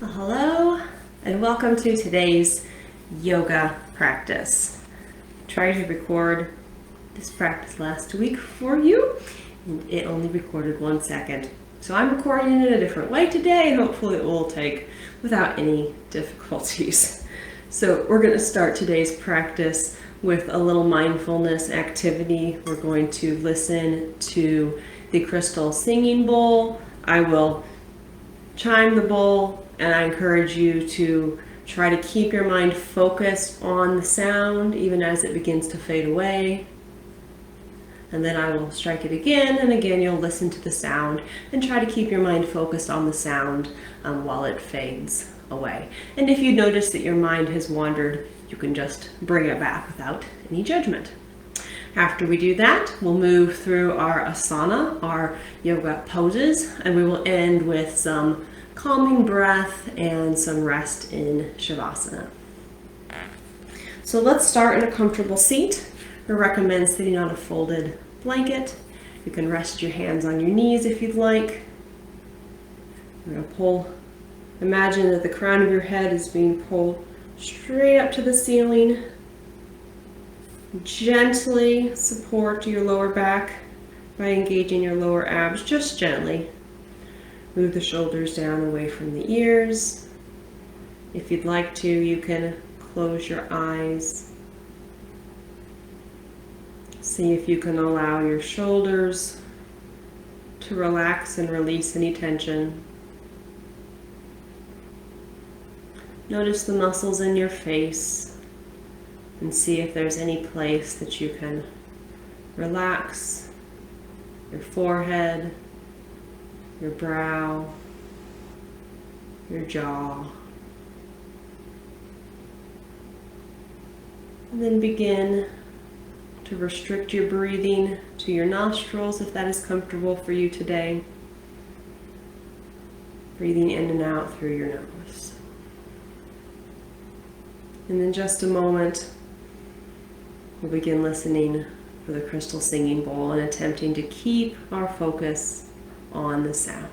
Well, hello and welcome to today's yoga practice. Tried to record this practice last week for you and it only recorded 1 second. So I'm recording it a different way today and hopefully it will take without any difficulties. So we're going to start today's practice with a little mindfulness activity. We're going to listen to the crystal singing bowl. I will chime the bowl, and I encourage you to try to keep your mind focused on the sound even as it begins to fade away. And then I will strike it again, and again you'll listen to the sound and try to keep your mind focused on the sound while it fades away. And if you notice that your mind has wandered, you can just bring it back without any judgment. After we do that, we'll move through our asana, our yoga poses, and we will end with some calming breath and some rest in Shavasana. So let's start in a comfortable seat. I recommend sitting on a folded blanket. You can rest your hands on your knees if you'd like. You're going to imagine that the crown of your head is being pulled straight up to the ceiling. Gently support your lower back by engaging your lower abs, just gently. Move the shoulders down away from the ears. If you'd like to, you can close your eyes. See if you can allow your shoulders to relax and release any tension. Notice the muscles in your face and see if there's any place that you can relax. Your forehead, your brow, your jaw. And then begin to restrict your breathing to your nostrils if that is comfortable for you today. Breathing in and out through your nose. And in just a moment, we'll begin listening for the crystal singing bowl and attempting to keep our focus on the sound.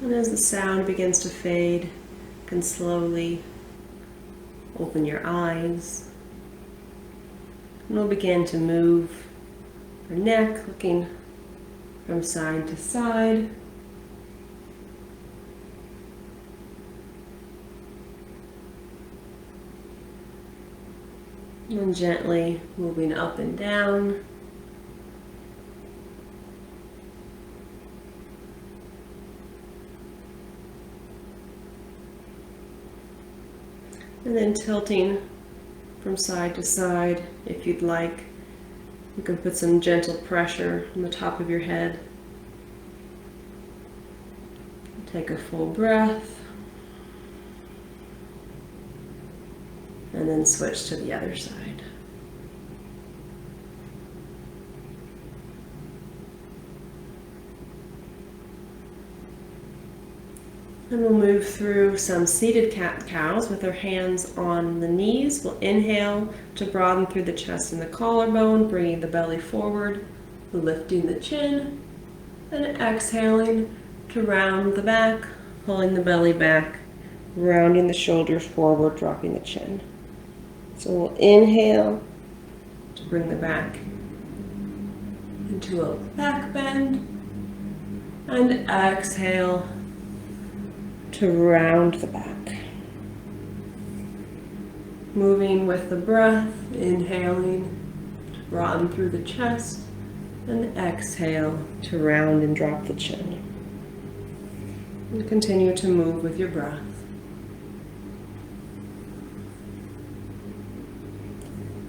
And as the sound begins to fade, you can slowly open your eyes. And we'll begin to move our neck, looking from side to side. And gently moving up and down. And then tilting from side to side. If you'd like, you can put some gentle pressure on the top of your head. Take a full breath. And then switch to the other side. And we'll move through some seated cat-cows with our hands on the knees. We'll inhale to broaden through the chest and the collarbone, bringing the belly forward, lifting the chin, and exhaling to round the back, pulling the belly back, rounding the shoulders forward, dropping the chin. So we'll inhale to bring the back into a back bend, and exhale to round the back. Moving with the breath, inhaling to broaden through the chest, and exhale to round and drop the chin. And continue to move with your breath.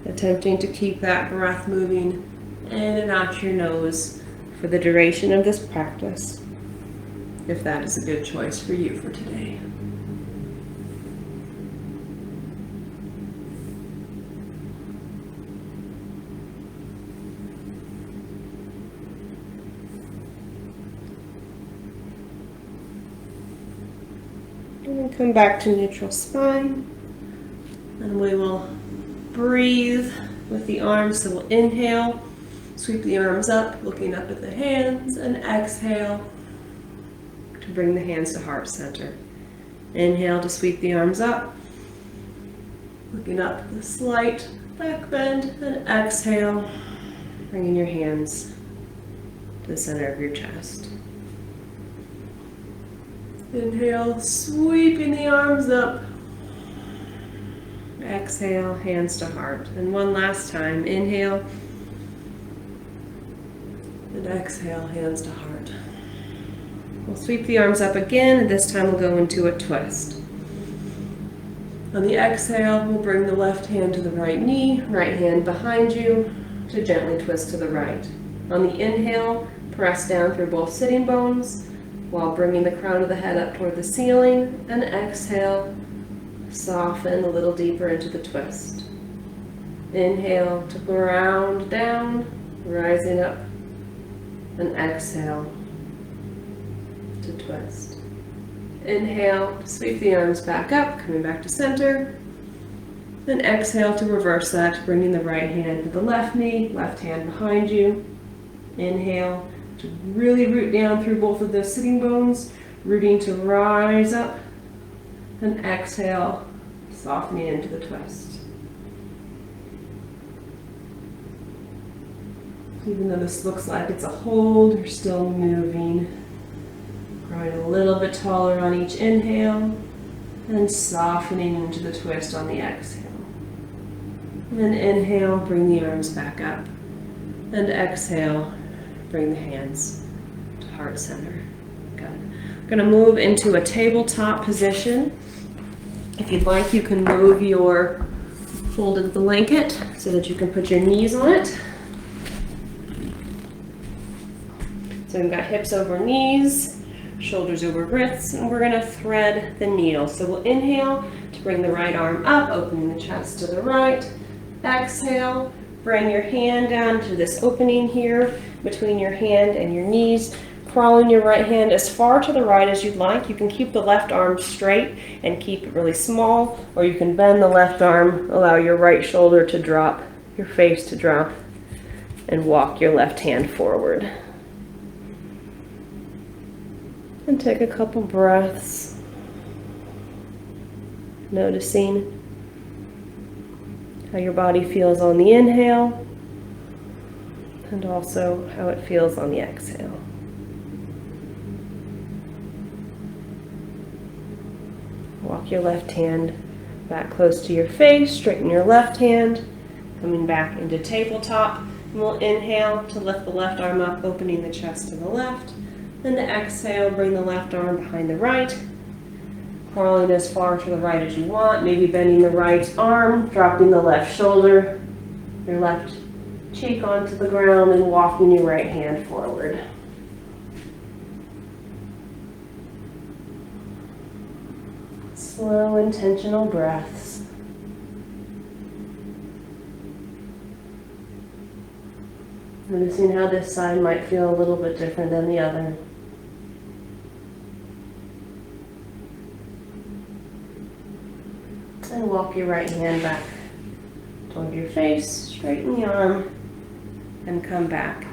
Attempting to keep that breath moving in and out your nose for the duration of this practice, if that is a good choice for you for today. And come back to neutral spine, and we will breathe with the arms. So we'll inhale, sweep the arms up, looking up at the hands, and exhale to bring the hands to heart center. Inhale to sweep the arms up, looking up at the slight back bend, and exhale, bringing your hands to the center of your chest. Inhale, sweeping the arms up. Exhale, hands to heart. And one last time, inhale, and exhale, hands to heart. We'll sweep the arms up again, and this time we'll go into a twist. On the exhale, we'll bring the left hand to the right knee, right hand behind you to gently twist to the right. On the inhale, press down through both sitting bones while bringing the crown of the head up toward the ceiling, and exhale, soften a little deeper into the twist. Inhale to ground down, rising up, and exhale to twist. Inhale to sweep the arms back up, coming back to center, and exhale to reverse that, bringing the right hand to the left knee, left hand behind you. Inhale to really root down through both of those sitting bones, rooting to rise up, and exhale, softening into the twist. Even though this looks like it's a hold, you're still moving. Growing a little bit taller on each inhale, and softening into the twist on the exhale. And then inhale, bring the arms back up, and exhale, bring the hands to heart center. Good. We're going to move into a tabletop position. If you'd like, you can move your folded blanket so that you can put your knees on it. So we've got hips over knees, shoulders over wrists, and we're going to thread the needle. So we'll inhale to bring the right arm up, opening the chest to the right. Exhale, bring your hand down to this opening here between your hand and your knees. Crawling your right hand as far to the right as you'd like. You can keep the left arm straight and keep it really small, or you can bend the left arm, allow your right shoulder to drop, your face to drop, and walk your left hand forward. And take a couple breaths, noticing how your body feels on the inhale, and also how it feels on the exhale. Walk your left hand back close to your face, straighten your left hand, coming back into tabletop. And we'll inhale to lift the left arm up, opening the chest to the left. Then to exhale, bring the left arm behind the right, crawling as far to the right as you want, maybe bending the right arm, dropping the left shoulder, your left cheek onto the ground, and walking your right hand forward. Slow, intentional breaths. Noticing how this side might feel a little bit different than the other. and walk your right hand back toward your face, straighten the arm, and come back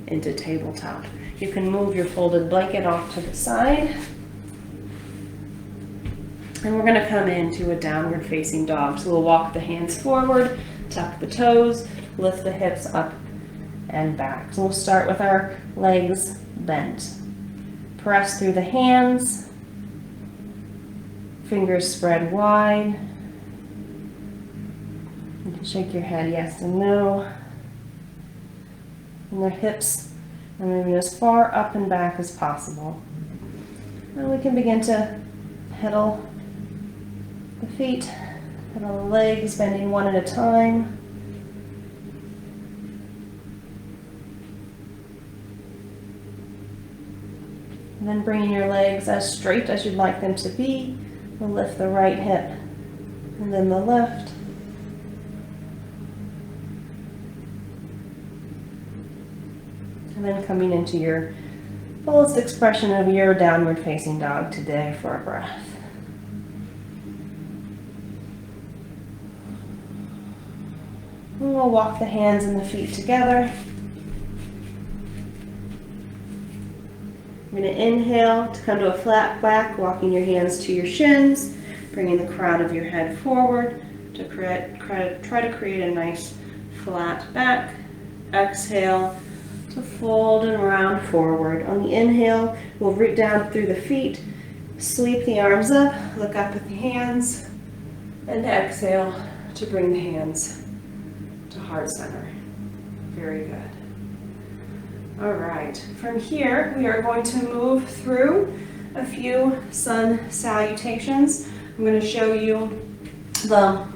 into tabletop. You can move your folded blanket off to the side. And we're going to come into a downward facing dog. So we'll walk the hands forward, tuck the toes, lift the hips up and back. So we'll start with our legs bent. Press through the hands, fingers spread wide. You can shake your head yes and no. And the hips are moving as far up and back as possible. And we can begin to pedal the feet, pedal the legs, bending one at a time. And then bringing your legs as straight as you'd like them to be. We'll lift the right hip and then the left. And then coming into your fullest expression of your downward facing dog today for a breath. And we'll walk the hands and the feet together. You're going to inhale to come to a flat back, walking your hands to your shins, bringing the crown of your head forward to try to create a nice flat back. Exhale to fold and round forward. On the inhale, we'll root down through the feet, sweep the arms up, look up at the hands, and exhale to bring the hands to heart center. Very good. All right, from here we are going to move through a few sun salutations. I'm going to show you the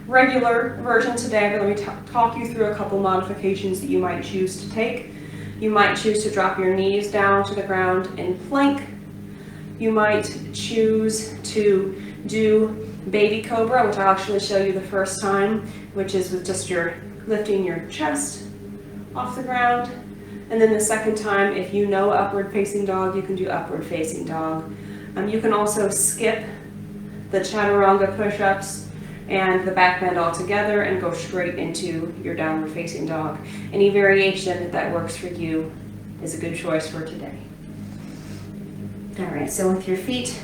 regular version today, but let me talk you through a couple modifications that you might choose to take. You might choose to drop your knees down to the ground in plank. You might choose to do baby cobra, which I'll actually show you the first time, which is with just your lifting your chest off the ground. And then the second time, if you know upward facing dog, you can do upward facing dog. You can also skip the chaturanga push-ups and the back bend altogether and go straight into your downward facing dog. Any variation that works for you is a good choice for today. All right, so with your feet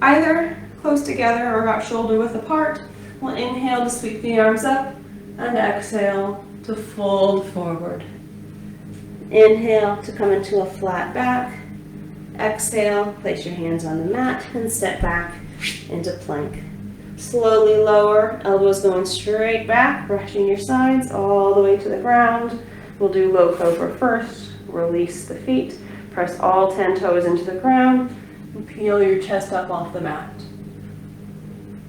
either close together or about shoulder width apart, we'll inhale to sweep the arms up and exhale to fold forward. Inhale to come into a flat back. Exhale, place your hands on the mat and step back into plank. Slowly lower, elbows going straight back, brushing your sides all the way to the ground. We'll do low cobra first. Release the feet, press all 10 toes into the ground, and peel your chest up off the mat.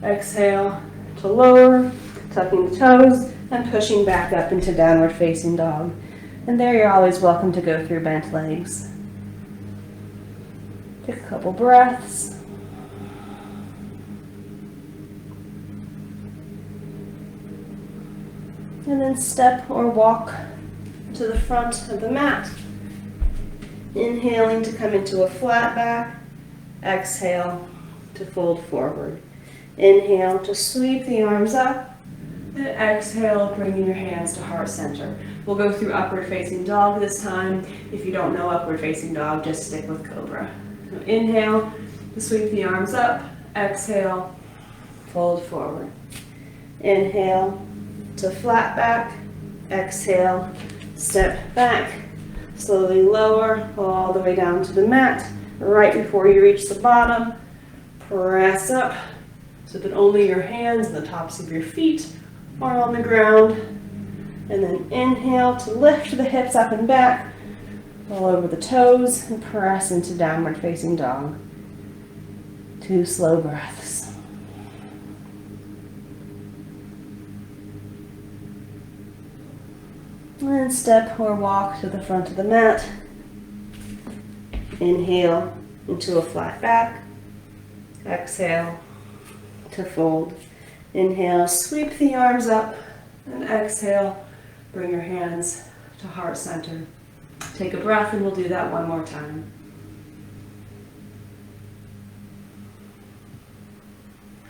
Exhale to lower, tucking the toes, and pushing back up into downward facing dog. And there you're always welcome to go through bent legs. Take a couple breaths. And then step or walk to the front of the mat. Inhaling to come into a flat back. Exhale to fold forward. Inhale to sweep the arms up. And exhale, bringing your hands to heart center. We'll go through upward facing dog this time. If you don't know upward facing dog, just stick with cobra. So inhale to sweep the arms up. Exhale, fold forward. Inhale to flat back. Exhale, step back. Slowly lower all the way down to the mat. Right before you reach the bottom, press up so that only your hands and the tops of your feet are on the ground. And then inhale to lift the hips up and back, all over the toes, and press into downward facing dog. 2 slow breaths. And step or walk to the front of the mat. Inhale into a flat back. Exhale to fold. Inhale, sweep the arms up, and exhale, bring your hands to heart center. Take a breath and we'll do that one more time.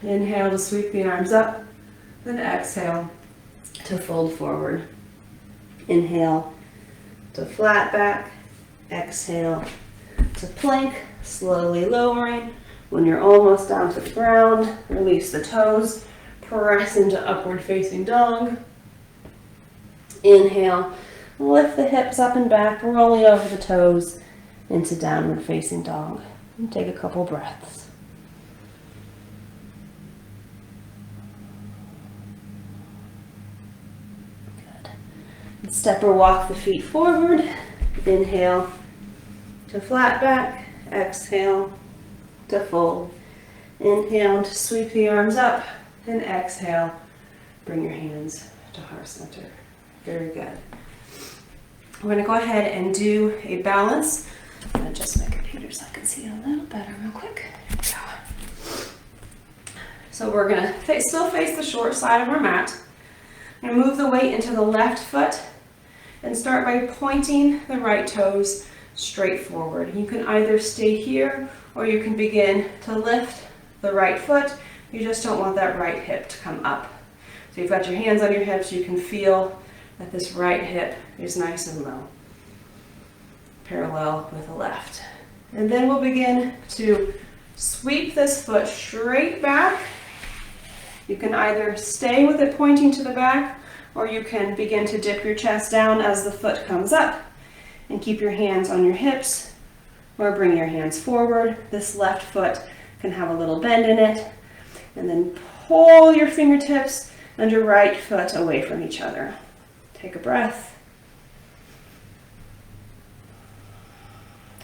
Inhale to sweep the arms up. Then exhale to fold forward. Inhale to flat back. Exhale to plank, slowly lowering. When you're almost down to the ground, release the toes, press into upward facing dog. Inhale, lift the hips up and back, rolling over the toes into downward facing dog. And take a couple breaths. Good. Step or walk the feet forward. Inhale to flat back. Exhale to fold. Inhale to sweep the arms up. And exhale, bring your hands to heart center. Very good. We're going to go ahead and do a balance. I'm going to adjust my computer so I can see it a little better real quick. There we go. So we're going to still face the short side of our mat. I'm going to move the weight into the left foot and start by pointing the right toes straight forward. You can either stay here or you can begin to lift the right foot. You just don't want that right hip to come up. So you've got your hands on your hips. You can feel that this right hip is nice and low, parallel with the left. And then we'll begin to sweep this foot straight back. You can either stay with it pointing to the back, or you can begin to dip your chest down as the foot comes up and keep your hands on your hips, or bring your hands forward. This left foot can have a little bend in it, and then pull your fingertips and your right foot away from each other. Take a breath.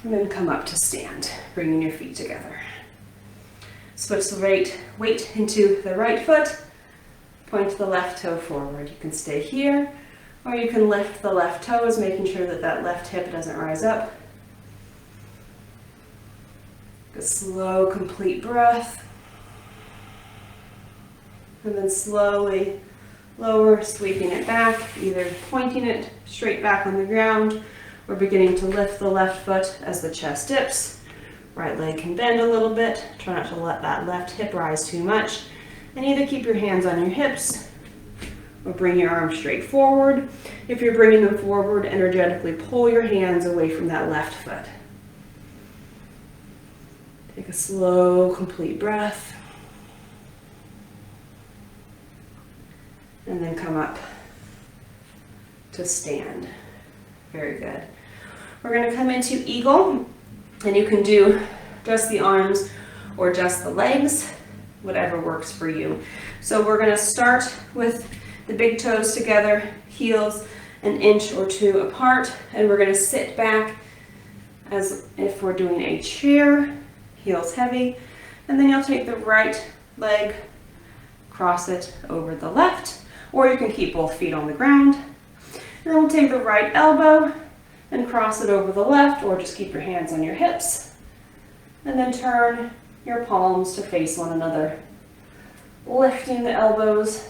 And then come up to stand, bringing your feet together. Switch the weight into the right foot. Point the left toe forward. You can stay here, or you can lift the left toes, making sure that that left hip doesn't rise up. A slow, complete breath. And then slowly lower, sweeping it back, either pointing it straight back on the ground or beginning to lift the left foot as the chest dips. Right leg can bend a little bit. Try not to let that left hip rise too much. And either keep your hands on your hips or bring your arms straight forward. If you're bringing them forward, energetically pull your hands away from that left foot. Take a slow, complete breath. And then come up to stand. Very good. We're going to come into eagle, and you can do just the arms or just the legs, whatever works for you. So we're going to start with the big toes together, heels an inch or two apart, and we're going to sit back as if we're doing a chair, heels heavy, and then you'll take the right leg, cross it over the left, or you can keep both feet on the ground. And then we'll take the right elbow and cross it over the left, or just keep your hands on your hips. And then turn your palms to face one another, lifting the elbows,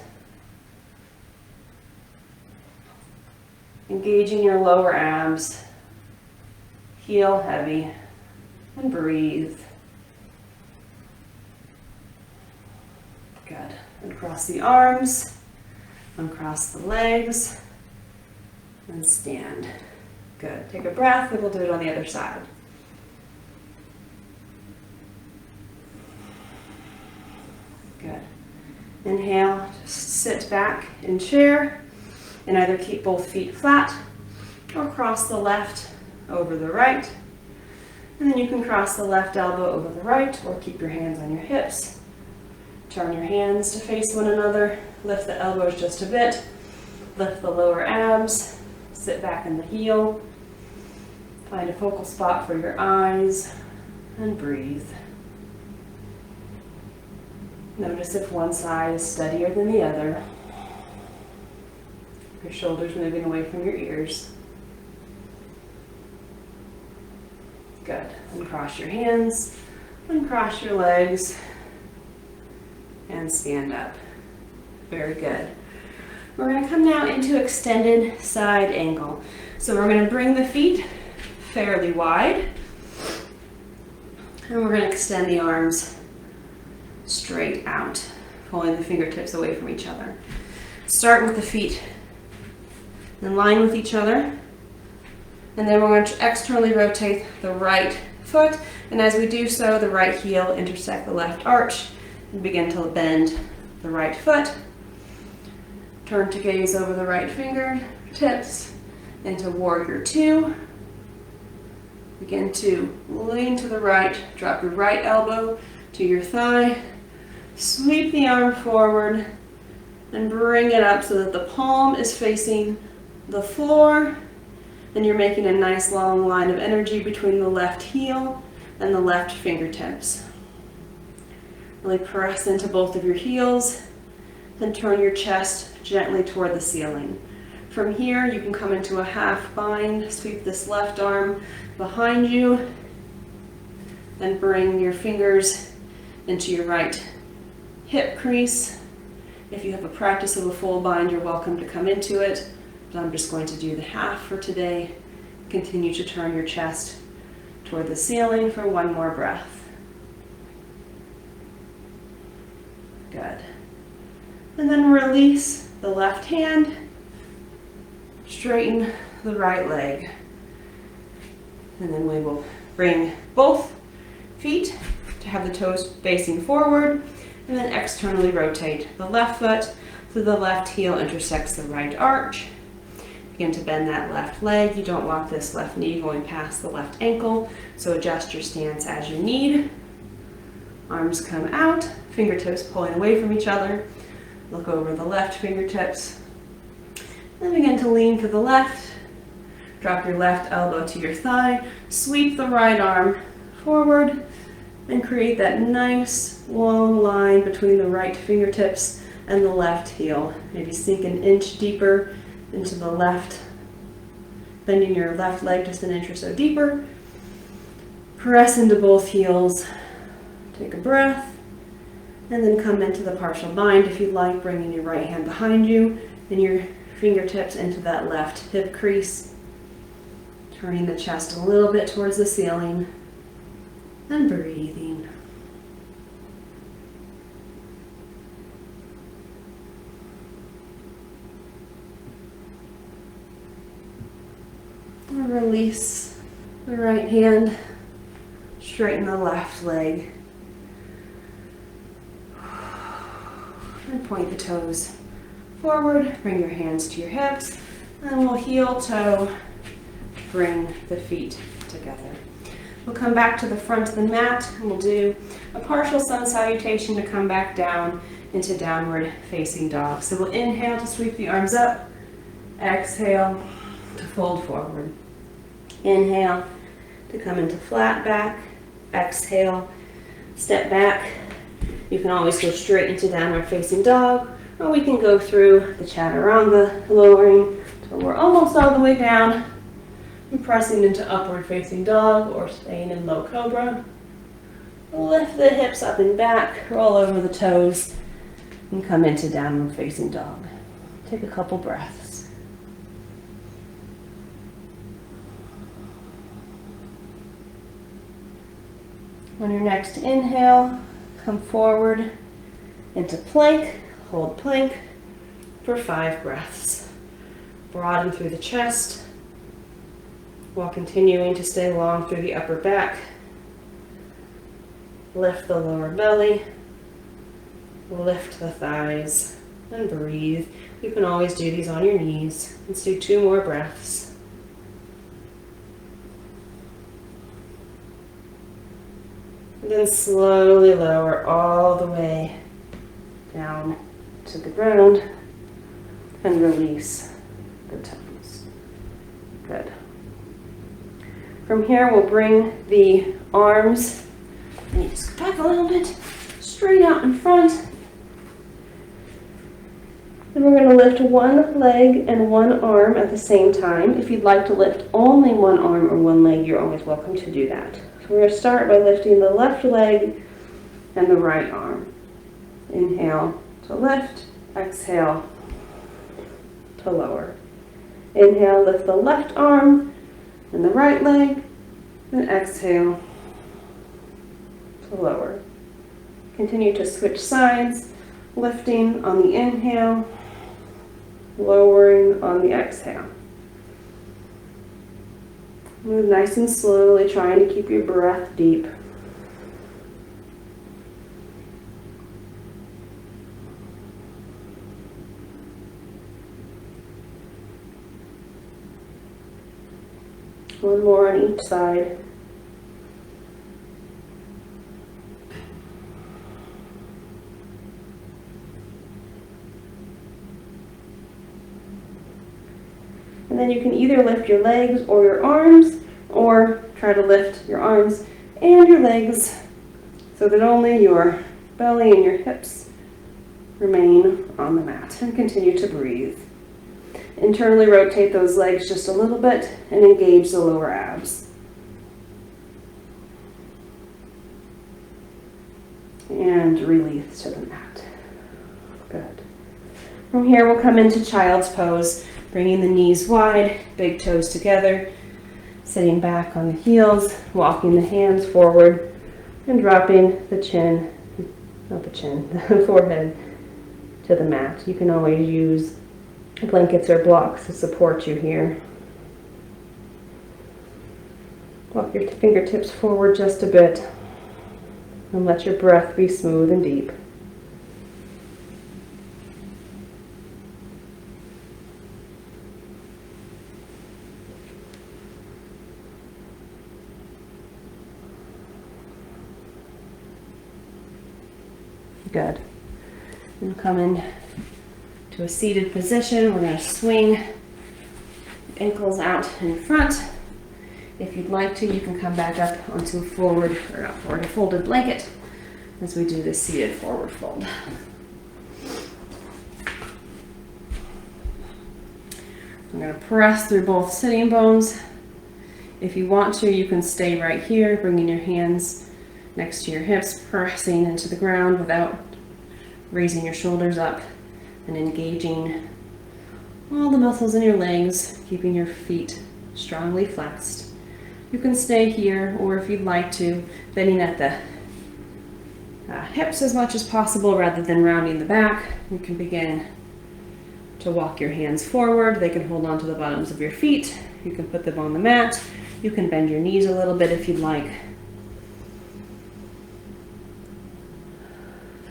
engaging your lower abs, heel heavy, and breathe. Good. And cross the arms. Uncross the legs and stand. Good. Take a breath and we'll do it on the other side. Good. Inhale, just sit back in chair and either keep both feet flat or cross the left over the right. And then you can cross the left elbow over the right or keep your hands on your hips. Turn your hands to face one another. Lift the elbows just a bit. Lift the lower abs. Sit back in the heel. Find a focal spot for your eyes and breathe. Notice if one side is steadier than the other. Your shoulders moving away from your ears. Good. Uncross your hands. Uncross your legs. And stand up. Very good. We're going to come now into extended side angle. So we're going to bring the feet fairly wide. And we're going to extend the arms straight out. pulling the fingertips away from each other. Start with the feet in line with each other. And then we're going to externally rotate the right foot. And as we do so, the right heel intersect the left arch and begin to bend the right foot. Turn to gaze over the right fingertips into warrior two. Begin to lean to the right, drop your right elbow to your thigh, sweep the arm forward, and bring it up so that the palm is facing the floor, and you're making a nice long line of energy between the left heel and the left fingertips. Really press into both of your heels, then turn your chest gently toward the ceiling. From here, you can come into a half bind, sweep this left arm behind you, then bring your fingers into your right hip crease. If you have a practice of a full bind, you're welcome to come into it, but I'm just going to do the half for today. Continue to turn your chest toward the ceiling for one more breath. Good. And then release the left hand, straighten the right leg. And then we will bring both feet to have the toes facing forward, and then externally rotate the left foot so the left heel intersects the right arch. Begin to bend that left leg. You don't want this left knee going past the left ankle, so adjust your stance as you need. Arms come out, fingertips pulling away from each other. Look over the left fingertips. Then begin to lean to the left. Drop your left elbow to your thigh. Sweep the right arm forward and create that nice long line between the right fingertips and the left heel. Maybe sink an inch deeper into the left, bending your left leg just an inch or so deeper. Press into both heels. Take a breath, and then come into the partial bind if you like, bringing your right hand behind you and your fingertips into that left hip crease. Turning the chest a little bit towards the ceiling and breathing. And release the right hand, straighten the left leg, and point the toes forward. Bring your hands to your hips, and we'll heel toe, bring the feet together. We'll come back to the front of the mat, and we'll do a partial sun salutation to come back down into downward facing dog. So we'll inhale to sweep the arms up, exhale to fold forward. Inhale to come into flat back, exhale, step back. You can always go straight into downward facing dog, or we can go through the chaturanga, lowering till we're almost all the way down, and pressing into upward facing dog or staying in low cobra. Lift the hips up and back, roll over the toes, and come into downward facing dog. Take a couple breaths. On your next inhale, come forward into plank, hold plank for 5 breaths. Broaden through the chest while continuing to stay long through the upper back. Lift the lower belly, lift the thighs, and breathe. You can always do these on your knees. Let's do 2 more breaths. And then slowly lower all the way down to the ground and release the toes. Good. From here, we'll bring the arms, and you just go back a little bit, straight out in front. And we're going to lift one leg and one arm at the same time. If you'd like to lift only one arm or one leg, you're always welcome to do that. So we're going to start by lifting the left leg and the right arm. Inhale to lift, exhale to lower. Inhale, lift the left arm and the right leg, and exhale to lower. Continue to switch sides, lifting on the inhale, lowering on the exhale. Move nice and slowly, trying to keep your breath deep. One more on each side. And then you can either lift your legs or your arms, or try to lift your arms and your legs so that only your belly and your hips remain on the mat. And continue to breathe. Internally rotate those legs just a little bit and engage the lower abs. And release to the mat. Good. From here, we'll come into child's pose, bringing the knees wide, big toes together, sitting back on the heels, walking the hands forward, and dropping the chin, not the chin, the forehead to the mat. You can always use blankets or blocks to support you here. Walk your fingertips forward just a bit and let your breath be smooth and deep. Good. And come in to a seated position. We're going to swing ankles out in front. If you'd like to, you can come back up onto a a folded blanket as we do this seated forward fold. I'm going to press through both sitting bones. If you want to, you can stay right here, bringing your hands next to your hips, pressing into the ground without raising your shoulders up and engaging all the muscles in your legs, keeping your feet strongly flexed. You can stay here, or if you'd like to, bending at the hips as much as possible rather than rounding the back. You can begin to walk your hands forward. They can hold on to the bottoms of your feet. You can put them on the mat. You can bend your knees a little bit if you'd like.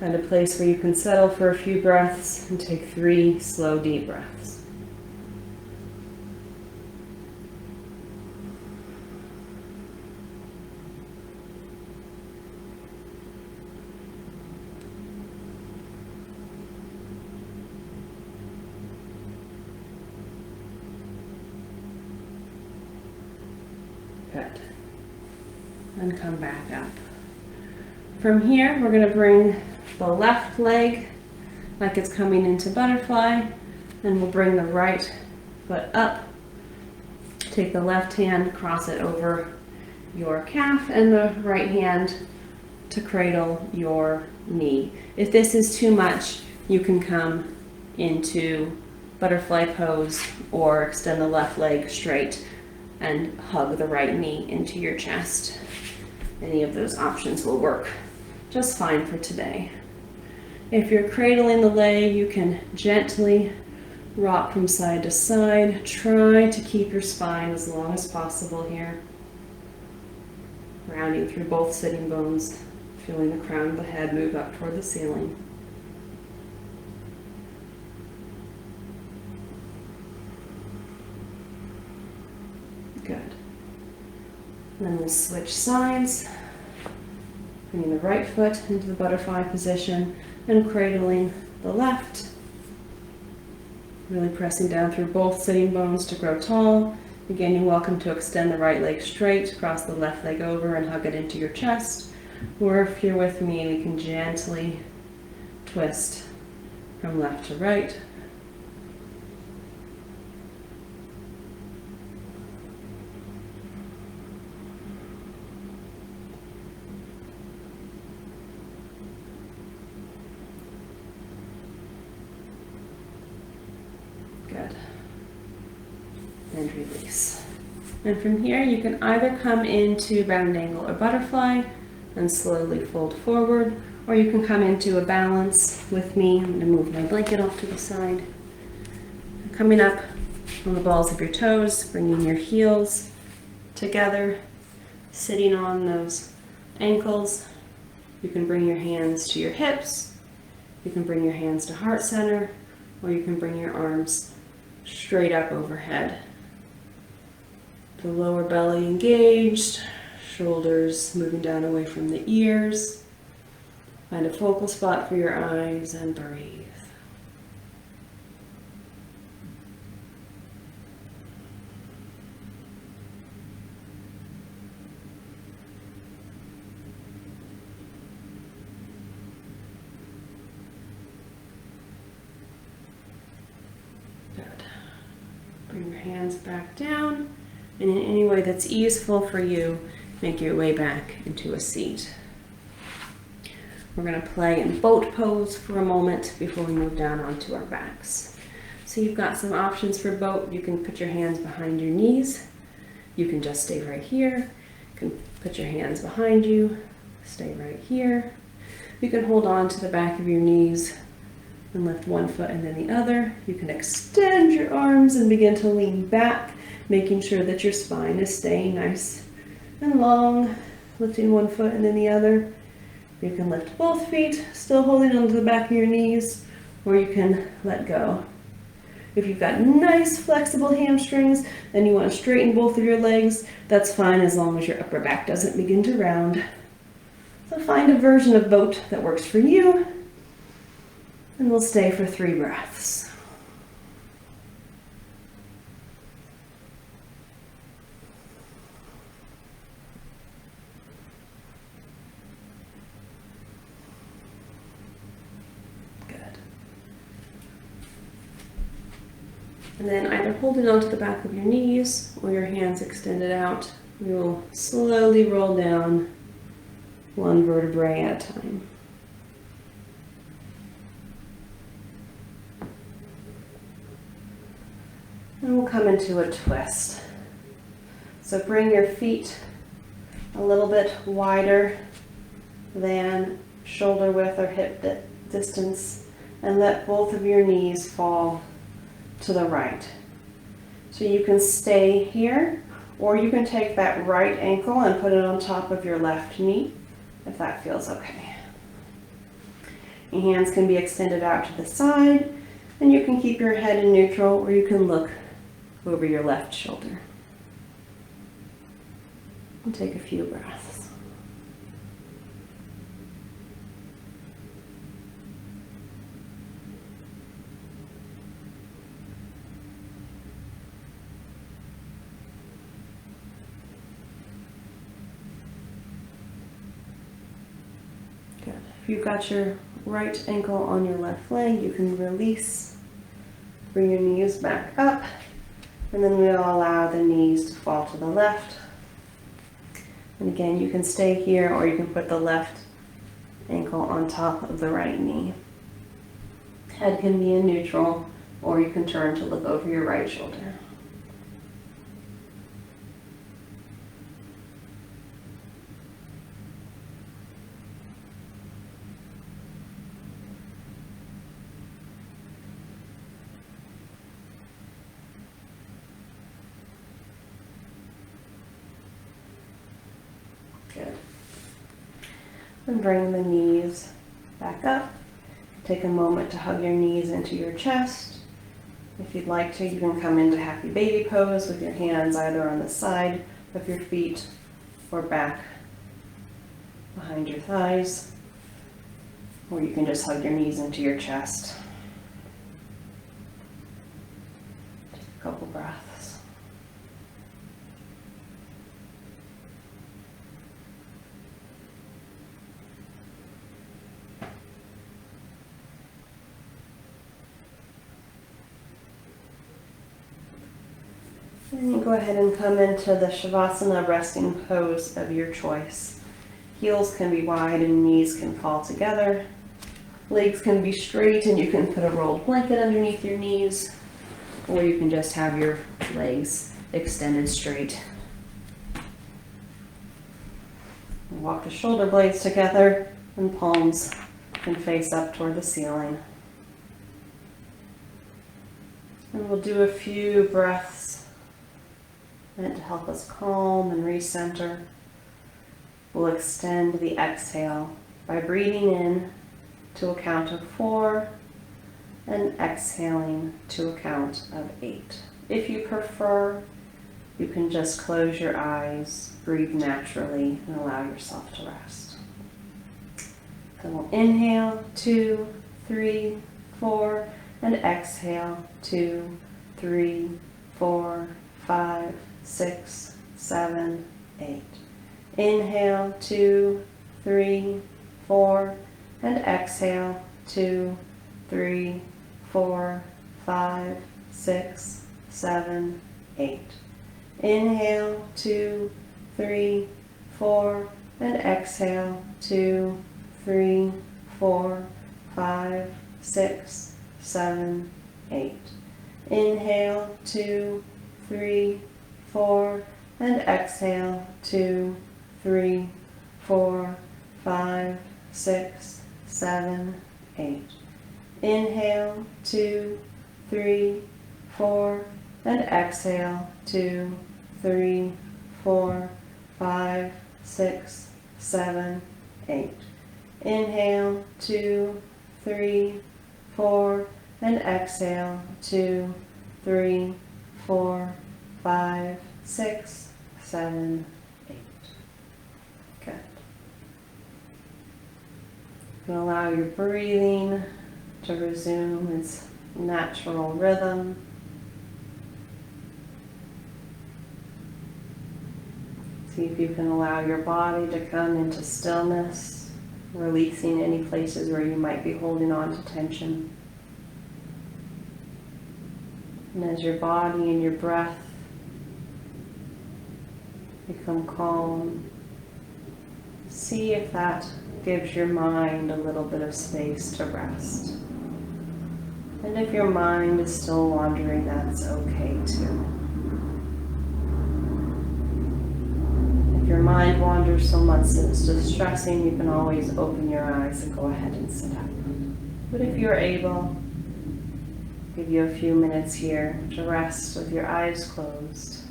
Find a place where you can settle for a few breaths and take 3 slow, deep breaths. Good. And come back up. From here, we're going to bring the left leg like it's coming into butterfly, and we'll bring the right foot up. Take the left hand, cross it over your calf, and the right hand to cradle your knee. If this is too much, you can come into butterfly pose or extend the left leg straight and hug the right knee into your chest. Any of those options will work just fine for today. If you're cradling the leg, you can gently rock from side to side. Try to keep your spine as long as possible here. Rounding through both sitting bones, feeling the crown of the head move up toward the ceiling. Good. And then we'll switch sides, bringing the right foot into the butterfly position and cradling the left. Really pressing down through both sitting bones to grow tall. Again, you're welcome to extend the right leg straight, cross the left leg over and hug it into your chest. Or if you're with me, we can gently twist from left to right. Good. And release. And from here, you can either come into round angle or butterfly and slowly fold forward, or you can come into a balance with me. I'm going to move my blanket off to the side. Coming up on the balls of your toes, bringing your heels together, sitting on those ankles. You can bring your hands to your hips, you can bring your hands to heart center, or you can bring your arms straight up overhead. The lower belly engaged, shoulders moving down away from the ears. Find a focal spot for your eyes and breathe. Bring your hands back down, and in any way that's easeful for you, make your way back into a seat. We're going to play in boat pose for a moment before we move down onto our backs. So you've got some options for boat. You can put your hands behind your knees. You can just stay right here. You can put your hands behind you, stay right here. You can hold on to the back of your knees and lift one foot and then the other. You can extend your arms and begin to lean back, making sure that your spine is staying nice and long, lifting one foot and then the other. You can lift both feet, still holding onto the back of your knees, or you can let go. If you've got nice flexible hamstrings and you want to straighten both of your legs, that's fine as long as your upper back doesn't begin to round. So find a version of boat that works for you. And we'll stay for 3 breaths. Good. And then either holding onto the back of your knees or your hands extended out, we will slowly roll down one vertebrae at a time. And we'll come into a twist. So bring your feet a little bit wider than shoulder width or hip distance, and let both of your knees fall to the right. So you can stay here, or you can take that right ankle and put it on top of your left knee, if that feels okay. Your hands can be extended out to the side, and you can keep your head in neutral, or you can look over your left shoulder. And take a few breaths. Good. If you've got your right ankle on your left leg, you can release, bring your knees back up. And then we'll allow the knees to fall to the left. And again, you can stay here, or you can put the left ankle on top of the right knee. Head can be in neutral, or you can turn to look over your right shoulder. Good. And bring the knees back up. Take a moment to hug your knees into your chest. If you'd like to, you can come into happy baby pose with your hands either on the side of your feet or back behind your thighs. Or you can just hug your knees into your chest. Take a couple breaths. And you go ahead and come into the Shavasana resting pose of your choice. Heels can be wide and knees can fall together. Legs can be straight and you can put a rolled blanket underneath your knees, or you can just have your legs extended straight. Walk the shoulder blades together And palms can face up toward the ceiling. And we'll do a few breaths meant to help us calm and recenter. We'll extend the exhale by breathing in to a count of 4 and exhaling to a count of 8. If you prefer, you can just close your eyes, breathe naturally, and allow yourself to rest. Then we'll inhale, 2, 3, 4, and exhale, 2, 3, 4, 5, 6, 7, 8. Inhale, 2, 3, 4, and exhale, 2, 3, 4, 5, 6, 7, 8. Inhale, 2, 3, 4, and exhale, 2, 3, 4, 5, 6, 7, 8. Inhale, 2, 3, 4, and exhale, 2, 3, 4, 5, 6, 7, 8. Inhale, 2, 3, 4, and exhale, 2, 3, 4, 5, 6, 7, 8. Inhale, 2, 3, 4, and exhale, 2, 3, 4, 5, 6, 7, 8. Good. And allow your breathing to resume its natural rhythm. See if you can allow your body to come into stillness, releasing any places where you might be holding on to tension. And as your body and your breath become calm, see if that gives your mind a little bit of space to rest. And if your mind is still wandering, that's okay too. If your mind wanders so much that it's distressing, you can always open your eyes and go ahead and sit up. But if you're able, give you a few minutes here to rest with your eyes closed.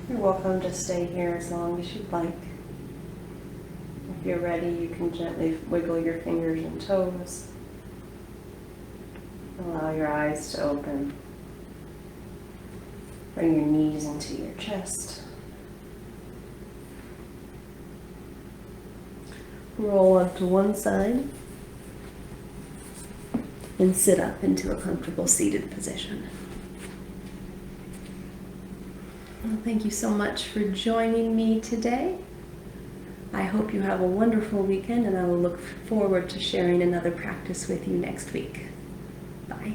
You're welcome to stay here as long as you'd like. If you're ready, you can gently wiggle your fingers and toes. Allow your eyes to open. Bring your knees into your chest. Roll onto one side and sit up into a comfortable seated position. Well, thank you so much for joining me today. I hope you have a wonderful weekend, and I will look forward to sharing another practice with you next week. Bye.